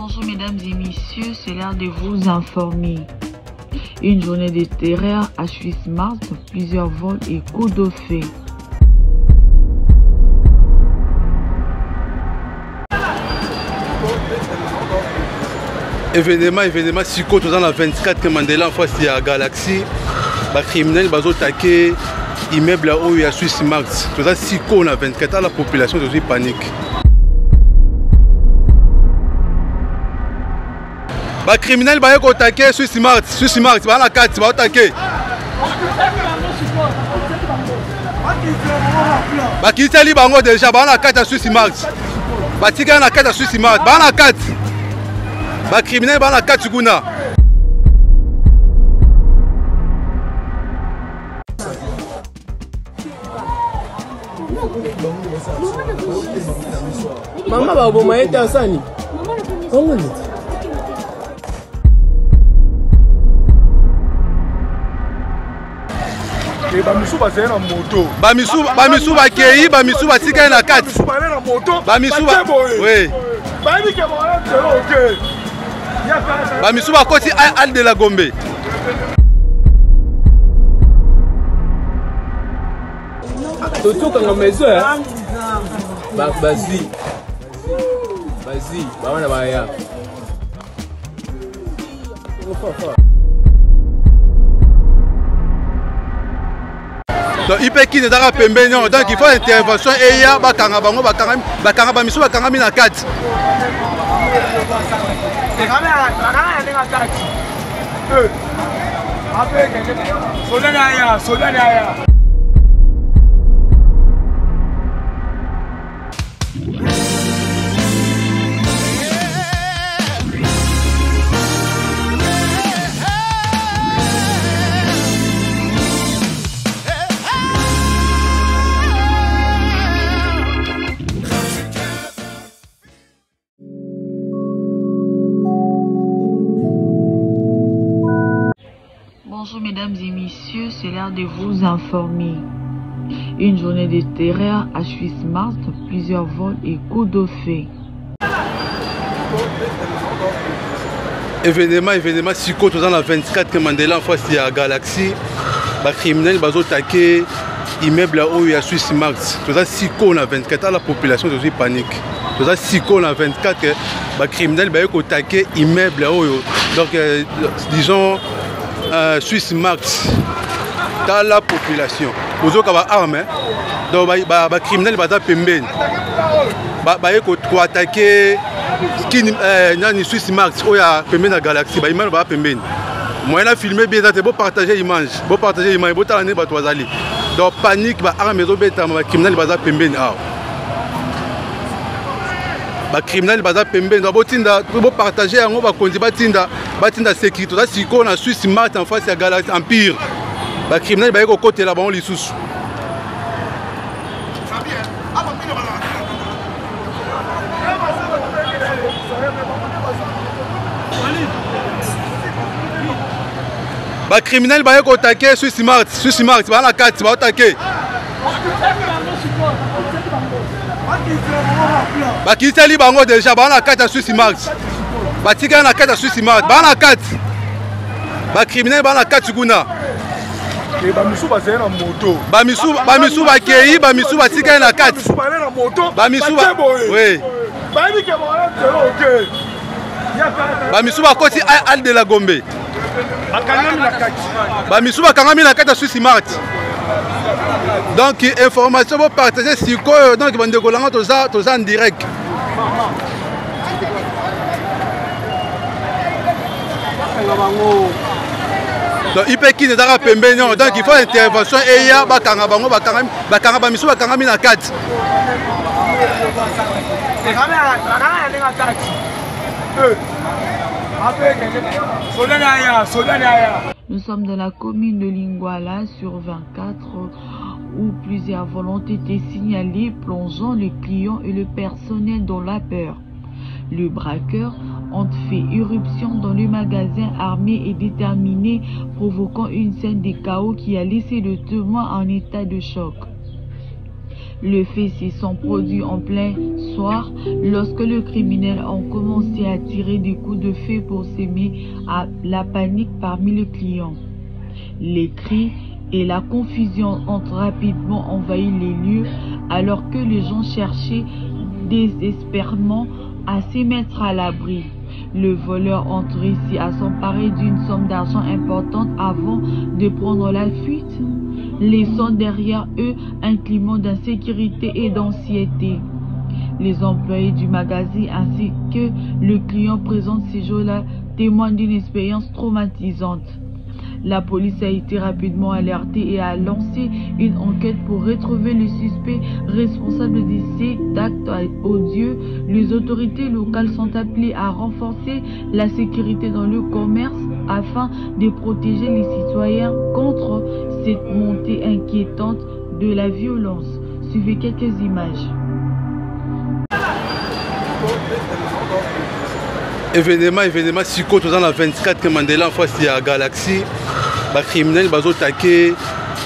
Bonjour mesdames et messieurs, c'est l'heure de vous informer. Une journée de terreur à Suisse-Mars, plusieurs vols et coups de feu. Événement Siko, dans la 24 Mandela en face de la Galaxie, les criminels ont attaqué l'immeuble là où il y a Suisse-Mars. Tout ça, Siko, la 24 la population est panique. Les criminels ont attaqué Suisse-Mars, ils ont attaqué. Ils ont déjà attaqué Suisse-Mars. Ils ont attaqué Suisse-Mars. Les criminels sont attaqué Tuguna. Maman va au moins être à Sani. Comment Bamisu bazali na moto. Bamisu bakei, bamisu batika na kati. Bamisu bazali na moto. Bamisu ba. Oui. Bayebi ke ba telo OK. Bamisu bakoti al de la Gombe. Toto kanga mezo ya. Bazi. Bana baya. Donc il peut quitter dans pembeni donc il faut intervention et ya bakanga bango bakanga bamisu bakanga mina kati. Bonjour mesdames et messieurs, c'est l'heure de vous informer. Une journée de terreur à Suisse-Mars, plusieurs vols et coups de feu. Événement Siko, dans la 24 Mandela en face de la Galaxie, les criminels ont attaqué l'immeuble là où il y a Suisse-Mars. Tout ça, Siko, la 24 la population est panique. Tout ça, Siko, la 24 les criminels ont attaqué l'immeuble là où. Donc, disons, Suisse-Mars dans la population. Vous avez des armes, donc les criminels sont pembeni. Ils ont attaqué Suisse-Mars où il y a pembeni la Galaxie. Ils ont pembeni. Moi, je filmé bien, je vais partager l'image. Je vais partager l'image. Je vais partager l'image. Donc, panique, les armes, les criminels sont pembeni. Les criminels sont pembeni. Donc, je vais partager la sécurité. Si on a Suisse-Mars en face de la Galaxie Empire, les criminels sont côté là-bas, on les sous. Les criminels sont attaqués Suisse-Mars, ils sont attaqués. Bakitali bango déjà ba na kata Suisse-Mars. Batika na kata Suisse-Mars, ba na kata. Ba criminel ba na kata Tuguna. Bamisu bazali na moto. Bamisu bakei, bamisu batika na kata. Bamisu bazali na moto. Bamisu ba. Oui. Bayebi ke ba telo OK. Bamisu bakoti al de la Gombe. Bakangami na kati. Bamisu bakangami na kata Suisse-Mars. Donc, information pour partager sur quoi donc on décolle tout ça en direct. Donc, il peut quitter dans pembeni donc il faut intervention et ya bakanga bango bakanga bamisu bakanga mina kati. Nous sommes dans la commune de Lingwala sur 24 où plusieurs vols ont été signalés plongeant le client et le personnel dans la peur. Le braqueur ont fait irruption dans le magasin armé et déterminé, provoquant une scène de chaos qui a laissé le témoin en état de choc. Le fait s'y sont produits en plein soir lorsque le criminel a commencé à tirer des coups de feu pour s'aimer à la panique parmi les clients. Les cris et la confusion ont rapidement envahi les lieux alors que les gens cherchaient désespérément à se mettre à l'abri. Le voleur entre ici à s'emparer d'une somme d'argent importante avant de prendre la fuite, laissant derrière eux un climat d'insécurité et d'anxiété. Les employés du magasin ainsi que le client présent ces jours-là témoignent d'une expérience traumatisante. La police a été rapidement alertée et a lancé une enquête pour retrouver le suspect responsable de ces actes odieux. Les autorités locales sont appelées à renforcer la sécurité dans le commerce afin de protéger les citoyens contre cette montée inquiétante de la violence. Suivez quelques images. Événement siko dans la 24 Mandela en face il y a Galaxy ba criminel bazo attaquer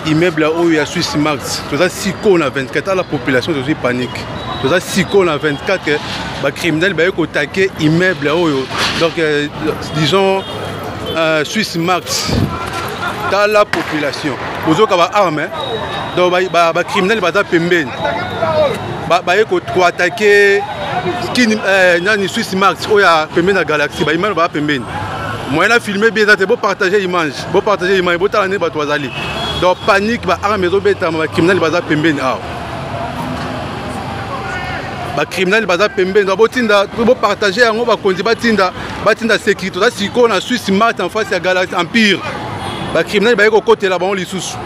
immeuble là où il y a Swiss Max tout ça siko na 24 la population aussi panique tout ça siko na 24 ba criminel ba ko attaquer immeuble là où donc disons Swiss Max dans la population ozo ka ba arme donc ba criminel baza pembeni ba ko attaquer ni Swiss Max ou ya pembeni na Galaxy ba image ba pembeni moyen à filmer bien ça beau partager image beau talane ba toazali donc panique ba arme zo beta ba criminel baza pembeni ah ba criminel baza pembeni donc botinda beau partager yango ba konzi batinda sécurité ça siko na Swiss Max en face ya Galaxy Empire ba criminel ba ko côté là ba on lisusu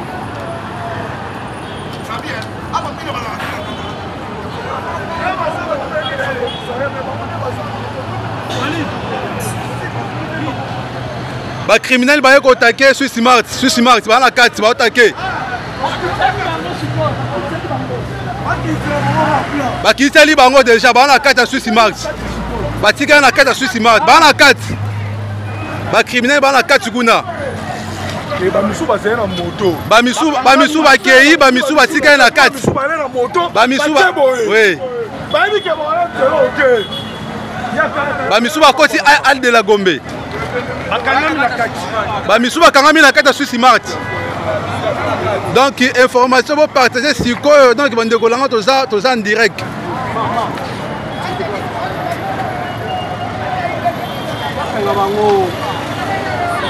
ba criminel ba ko attaquer Swiss Max ba na carte ba attaquer ba kiteli bango déjà ba na carte Swiss Max ba tika na carte Swiss Max ba na carte ba criminel ba na carte kuna ba misu ba zena moto ba misu ba kei ba misu ba tika na carte ba na moto ba misu ba oui ba mi ke ba na OK ba misu ba koti al de la Gombe ba misu ba kangami na kata Swiss Max donc information pour partager siko donc bande ko langa toza en direct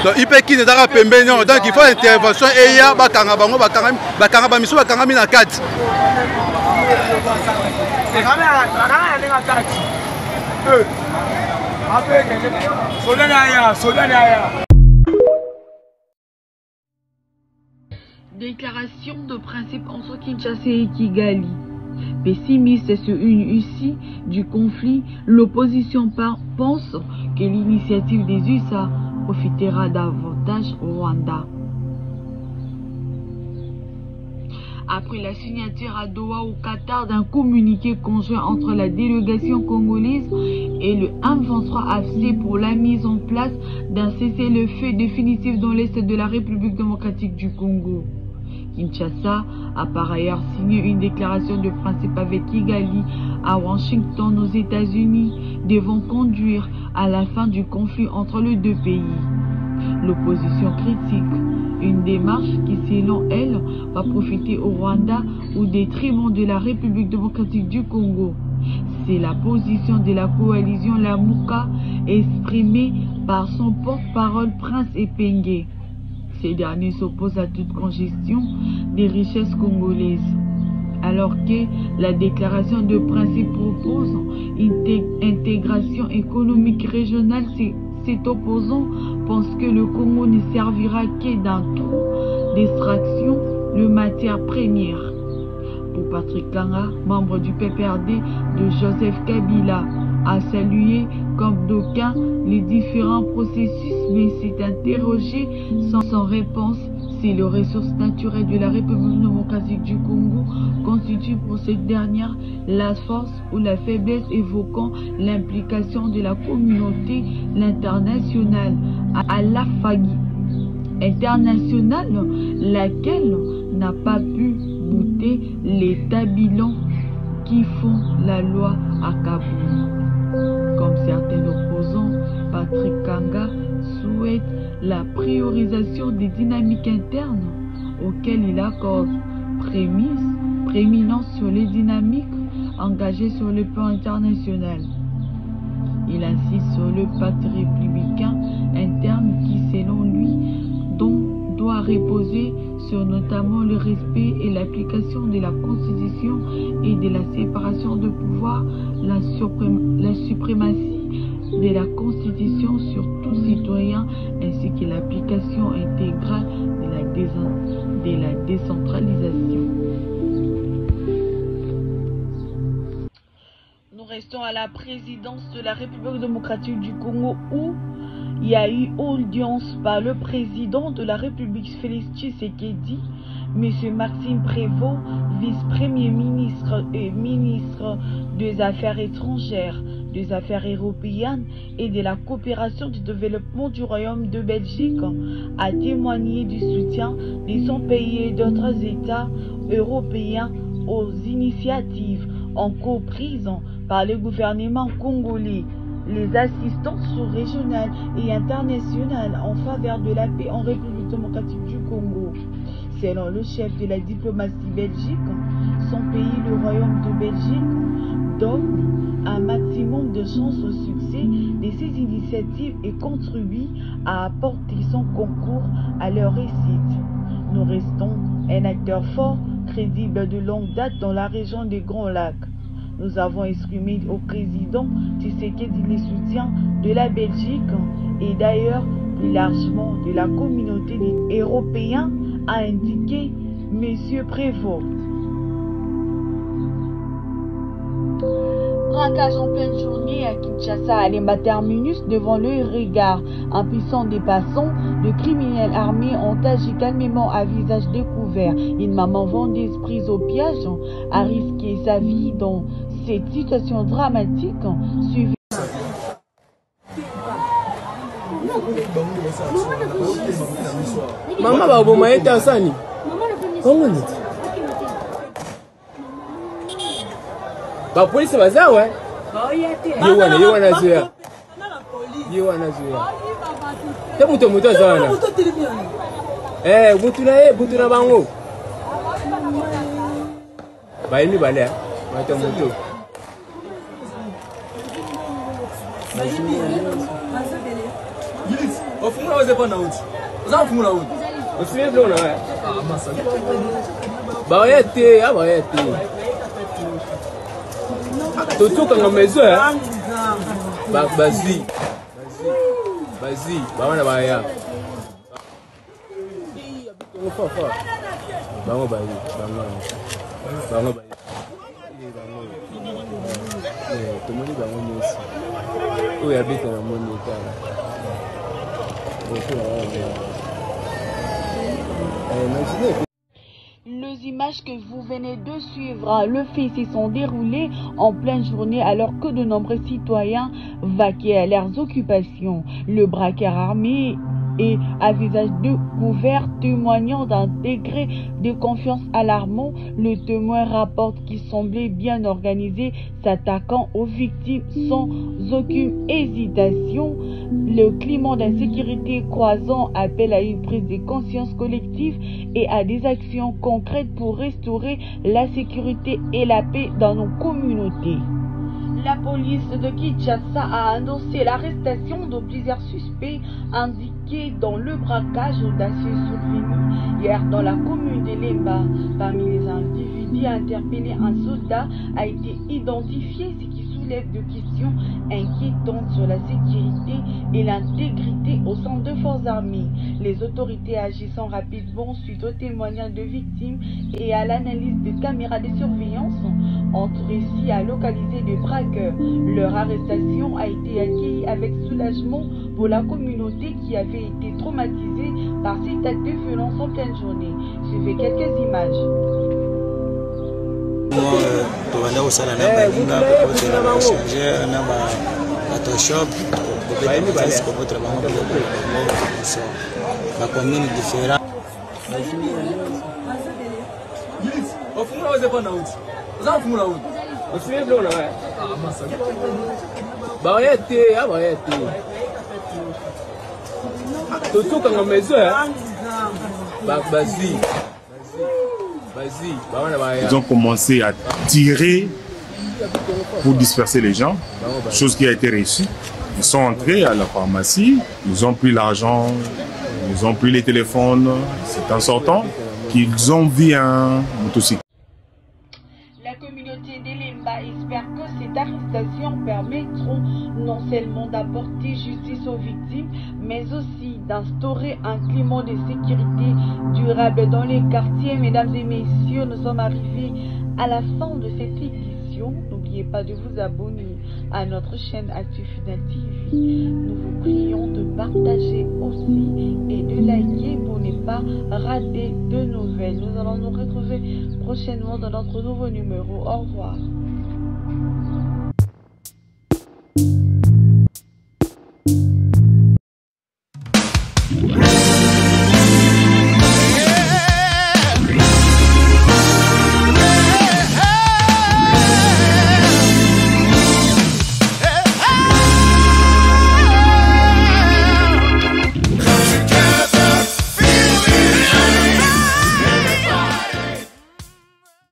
donc il peut qui ne dara pembeni donc il faut intervention et ya ba kanga bango ba kanga ba misu ba kangami na kata Déclaration de principe entre Kinshasa et Kigali. Pessimiste sur une issue du conflit, l'opposition pense que l'initiative des USA profitera davantage au Rwanda. Après la signature à Doha au Qatar d'un communiqué conjoint entre la délégation congolaise et le M23 AFC pour la mise en place d'un cessez-le-feu définitif dans l'est de la République démocratique du Congo. Kinshasa a par ailleurs signé une déclaration de principe avec Kigali à Washington aux États-Unis devant conduire à la fin du conflit entre les deux pays. L'opposition critique une démarche qui, selon elle, va profiter au Rwanda au détriment de la République démocratique du Congo. C'est la position de la coalition Lamuka exprimée par son porte-parole Prince Epenge. Ces derniers s'opposent à toute congestion des richesses congolaises. Alors que la déclaration de principe propose une intégration économique régionale, cet opposant pense que le Congo ne servira que d'un trou d'extraction de matières premières. Pour Patrick Kanga, membre du PPRD de Joseph Kabila, a salué comme d'aucuns les différents processus, mais s'est interrogé sans réponse si les ressources naturelles de la République démocratique du Congo constituent pour cette dernière la force ou la faiblesse, évoquant l'implication de la communauté internationale à la faillite internationale, laquelle n'a pas pu goûter l'état bilan qui font la loi à Kaboul. Comme certains opposants, Patrick Kanga souhaite la priorisation des dynamiques internes auxquelles il accorde prééminence sur les dynamiques engagées sur le plan international. Il insiste sur le pacte républicain interne qui, selon lui, doit reposer sur notamment le respect et l'application de la Constitution et de la séparation de pouvoir, la suprématie de la Constitution sur tout citoyen ainsi que l'application intégrale de la décentralisation. Nous restons à la présidence de la République démocratique du Congo où il y a eu audience par le président de la République Félix Tshisekedi, M. Maxime Prévost, vice-premier ministre et ministre des Affaires étrangères, des Affaires européennes et de la coopération du développement du Royaume de Belgique, a témoigné du soutien de son pays et d'autres États européens aux initiatives en cours prises par le gouvernement congolais. Les assistances sous-régionales et internationales en faveur de la paix en République démocratique du Congo. Selon le chef de la diplomatie belgique, son pays, le Royaume de Belgique, donne un maximum de chances au succès de ces initiatives et contribue à apporter son concours à leur réussite. Nous restons un acteur fort, crédible de longue date dans la région des Grands Lacs. Nous avons exprimé au président Tshisekedi le soutien de la Belgique et d'ailleurs plus largement de la communauté des Européens, a indiqué M. Prévost. Braquage en pleine journée à Kinshasa à l'Emba Terminus devant le regard impuissant des passants. De criminels armés ont agi calmement à visage découvert. Une maman vendeuse prise au piège a risqué sa vie dans cette situation dramatique. Suivie Mama baboma eta sani. Kongoni. Ba polisi bazawa. Yewana zuya. Yewana zuya. Te muto azana. Mutu na bango. Ba yimi bale. Mata muto. Ofumula waze pa na uti. Uza ofumula uti. Usiwe blona wa. Ba yete, aba yete. Totoka nga mezo ya. Bazi. Ba wana ba ya. Bango ba yi. Tomoni bango nyonso. Oyo abeta na moni kala. Les images que vous venez de suivre, le fait s'y sont déroulées en pleine journée alors que de nombreux citoyens vaquaient à leurs occupations. Le braqueur armé et à visage découvert témoignant d'un degré de confiance alarmant, le témoin rapporte qu'il semblait bien organisé, s'attaquant aux victimes sans aucune hésitation. Le climat d'insécurité croissant appelle à une prise de conscience collective et à des actions concrètes pour restaurer la sécurité et la paix dans nos communautés. La police de Kinshasa a annoncé l'arrestation de plusieurs suspects indiqués dans le braquage audacieux survenu hier dans la commune de Lemba. Parmi les individus interpellés, un soldat a été identifié, ce qui soulève des questions inquiétantes sur la sécurité et l'intégrité au sein de forces armées. Les autorités agissant rapidement suite aux témoignages de victimes et à l'analyse de caméras de surveillance ont réussi à localiser des braqueurs. Leur arrestation a été accueillie avec soulagement pour la communauté qui avait été traumatisée par cet acte de violence en pleine journée. Suivez quelques images. Aussi bien blanc là. Barrière, ah barrière. Tout quand on met ça. Vas-y. Ils ont commencé à tirer pour disperser les gens, chose qui a été réussie. Ils sont entrés à la pharmacie, ils ont pris l'argent, ils ont pris les téléphones. C'est en sortant qu'ils ont vu un motocycliste. La communauté d'Elemba espère que ces arrestations permettront non seulement d'apporter justice aux victimes, mais aussi d'instaurer un climat de sécurité durable dans les quartiers. Mesdames et messieurs, nous sommes arrivés à la fin de cette édition. N'oubliez pas de vous abonner à notre chaîne Actu Final TV. Nous vous prions de partager aussi et de liker pour ne pas rater de nouvelles. Nous allons nous retrouver prochainement dans notre nouveau numéro. Au revoir.